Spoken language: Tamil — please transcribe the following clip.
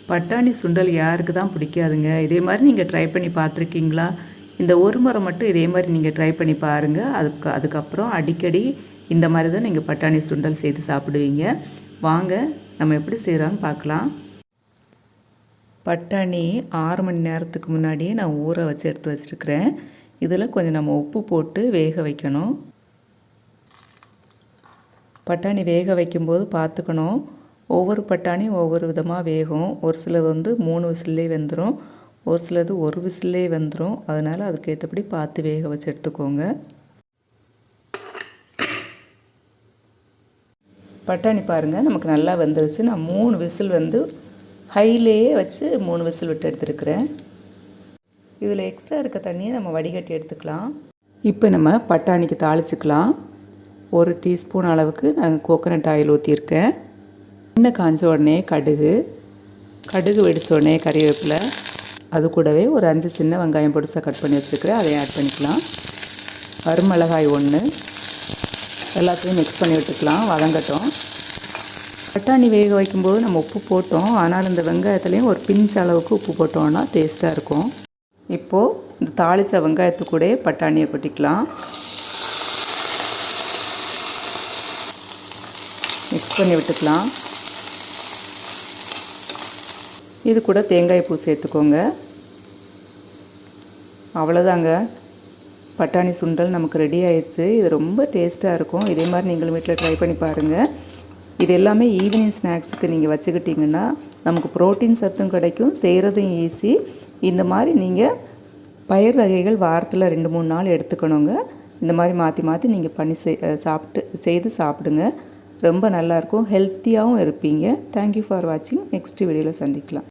பட்டாணி சுண்டல் யாருக்கு தான் பிடிக்காதுங்க. இதே மாதிரி நீங்கள் ட்ரை பண்ணி பார்த்துருக்கீங்களா? இந்த ஒரு முறை மட்டும் இதே மாதிரி நீங்கள் ட்ரை பண்ணி பாருங்கள். அதுக்கப்புறம் அடிக்கடி இந்த மாதிரி தான் நீங்கள் பட்டாணி சுண்டல் செய்து சாப்பிடுவீங்க. வாங்க நம்ம எப்படி செய்கிறோன்னு பார்க்கலாம். பட்டாணி 6 மணி நேரத்துக்கு முன்னாடியே நான் ஊற வச்சு எடுத்து வச்சுருக்கிறேன். இதில் கொஞ்சம் நம்ம உப்பு போட்டு வேக வைக்கணும். பட்டாணி வேக வைக்கும்போது பார்த்துக்கணும், ஒவ்வொரு பட்டாணியும் ஒவ்வொரு விதமாக வேகும். ஒரு சிலது 3 விசில்லே வெந்துடும், ஒரு சிலது 1 விசில்லே வெந்துடும். அதனால் அதுக்கேற்றபடி பார்த்து வேக வச்சு எடுத்துக்கோங்க. பட்டாணி பாருங்கள் நமக்கு நல்லா வெந்துருச்சு. நான் 3 விசில் ஹைலேயே வச்சு 3 விசில் விட்டு எடுத்துருக்கிறேன். இதில் எக்ஸ்ட்ரா இருக்க தண்ணியை நம்ம வடிகட்டி எடுத்துக்கலாம். இப்போ நம்ம பட்டாணிக்கு தாளிச்சுக்கலாம். 1 டீஸ்பூன் அளவுக்கு நான் கோகோனட் ஆயில் ஊற்றியிருக்கேன். எண்ணெய் காஞ்ச உடனே கடுகு வெடிச்ச உடனே கறிவேப்பிலை, அது கூடவே ஒரு 5 சின்ன வெங்காயம் பொடிசாக கட் பண்ணி வச்சுருக்கிறேன், அதையும் ஆட் பண்ணிக்கலாம். வரமிளகாய் 1, எல்லாத்தையும் மிக்ஸ் பண்ணி விட்டுக்கலாம், வதங்கட்டும். பட்டாணி வேக வைக்கும்போது நம்ம உப்பு போட்டோம், ஆனால் இந்த வெங்காயத்துலேயும் ஒரு பிஞ்ச் அளவுக்கு உப்பு போட்டோம்னா டேஸ்ட்டாக இருக்கும். இப்போது இந்த தாளித்த வெங்காயத்து கூட பட்டாணியை கொட்டிக்கலாம், மிக்ஸ் பண்ணி விட்டுக்கலாம். இது கூட தேங்காய் பூ சேர்த்துக்கோங்க. அவ்வளோதாங்க, பட்டாணி சுண்டல் நமக்கு ரெடி ஆயிடுச்சு. இது ரொம்ப டேஸ்ட்டாக இருக்கும். இதே மாதிரி நீங்களும் வீட்டில் ட்ரை பண்ணி பாருங்கள். இது எல்லாமே ஈவினிங் ஸ்நாக்ஸுக்கு நீங்கள் வச்சுக்கிட்டிங்கன்னா நமக்கு ப்ரோட்டீன் சத்தும் கிடைக்கும், செய்கிறதும் ஈஸி. இந்த மாதிரி நீங்கள் பயிர் வகைகள் வாரத்தில் 2-3 நாள் எடுத்துக்கணுங்க. இந்த மாதிரி மாற்றி மாற்றி நீங்கள் பண்ணி செய்து சாப்பிடுங்க. ரொம்ப நல்லாயிருக்கும், ஹெல்த்தியாகவும் இருப்பீங்க. தேங்க்யூ ஃபார் வாட்சிங். நெக்ஸ்ட் வீடியோவில் சந்திக்கலாம்.